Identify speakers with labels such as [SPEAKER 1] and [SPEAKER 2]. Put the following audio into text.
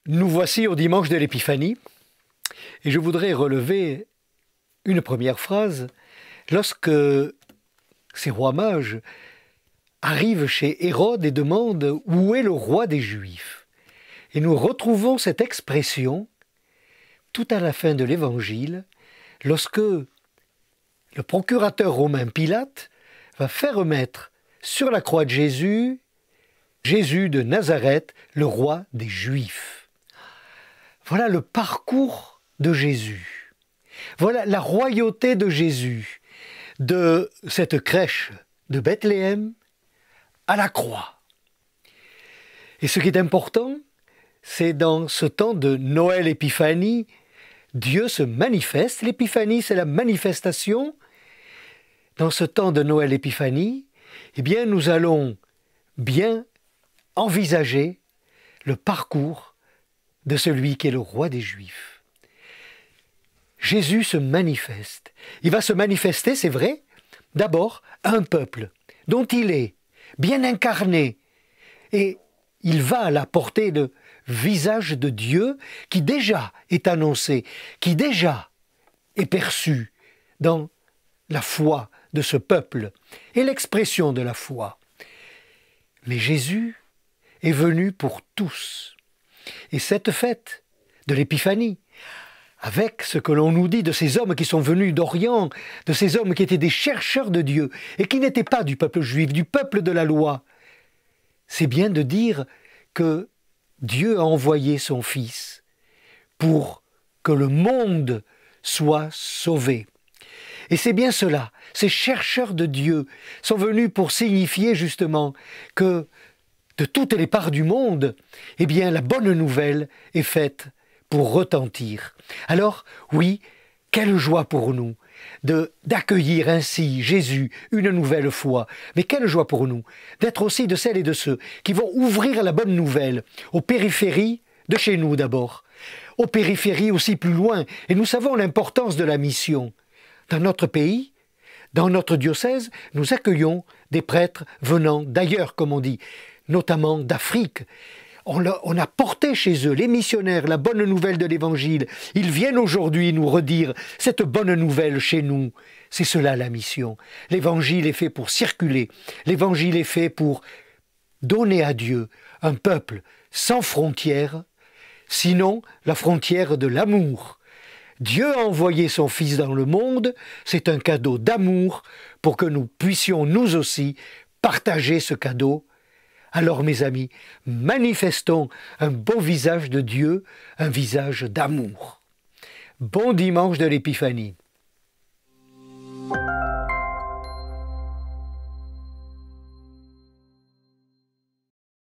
[SPEAKER 1] Nous voici au dimanche de l'Épiphanie, et je voudrais relever une première phrase. Lorsque ces rois mages arrivent chez Hérode et demandent « Où est le roi des Juifs ?» Et nous retrouvons cette expression tout à la fin de l'Évangile, lorsque le procurateur romain Pilate va faire remettre sur la croix de Jésus, Jésus de Nazareth, le roi des Juifs. Voilà le parcours de Jésus. Voilà la royauté de Jésus, de cette crèche de Bethléem à la croix. Et ce qui est important, c'est dans ce temps de Noël-Épiphanie, Dieu se manifeste. L'Épiphanie, c'est la manifestation. Dans ce temps de Noël-Épiphanie, eh bien, nous allons bien envisager le parcours de celui qui est le roi des Juifs. Jésus se manifeste. Il va se manifester, c'est vrai, d'abord à un peuple dont il est bien incarné. Et il va à la portée de visage de Dieu qui déjà est annoncé, qui déjà est perçu dans la foi de ce peuple et l'expression de la foi. Mais Jésus est venu pour tous. Et cette fête de l'Épiphanie, avec ce que l'on nous dit de ces hommes qui sont venus d'Orient, de ces hommes qui étaient des chercheurs de Dieu et qui n'étaient pas du peuple juif, du peuple de la loi, c'est bien de dire que Dieu a envoyé son Fils pour que le monde soit sauvé. Et c'est bien cela, ces chercheurs de Dieu sont venus pour signifier justement que de toutes les parts du monde, eh bien la bonne nouvelle est faite pour retentir. Alors, oui, quelle joie pour nous d'accueillir ainsi Jésus une nouvelle fois. Mais quelle joie pour nous d'être aussi de celles et de ceux qui vont ouvrir la bonne nouvelle aux périphéries de chez nous d'abord, aux périphéries aussi plus loin. Et nous savons l'importance de la mission. Dans notre pays, dans notre diocèse, nous accueillons des prêtres venant d'ailleurs, comme on dit, notamment d'Afrique. On a porté chez eux, les missionnaires, la bonne nouvelle de l'Évangile. Ils viennent aujourd'hui nous redire cette bonne nouvelle chez nous. C'est cela la mission. L'Évangile est fait pour circuler. L'Évangile est fait pour donner à Dieu un peuple sans frontières, sinon la frontière de l'amour. Dieu a envoyé son Fils dans le monde, c'est un cadeau d'amour pour que nous puissions nous aussi partager ce cadeau. Alors mes amis, manifestons un beau visage de Dieu, un visage d'amour. Bon dimanche de l'Épiphanie.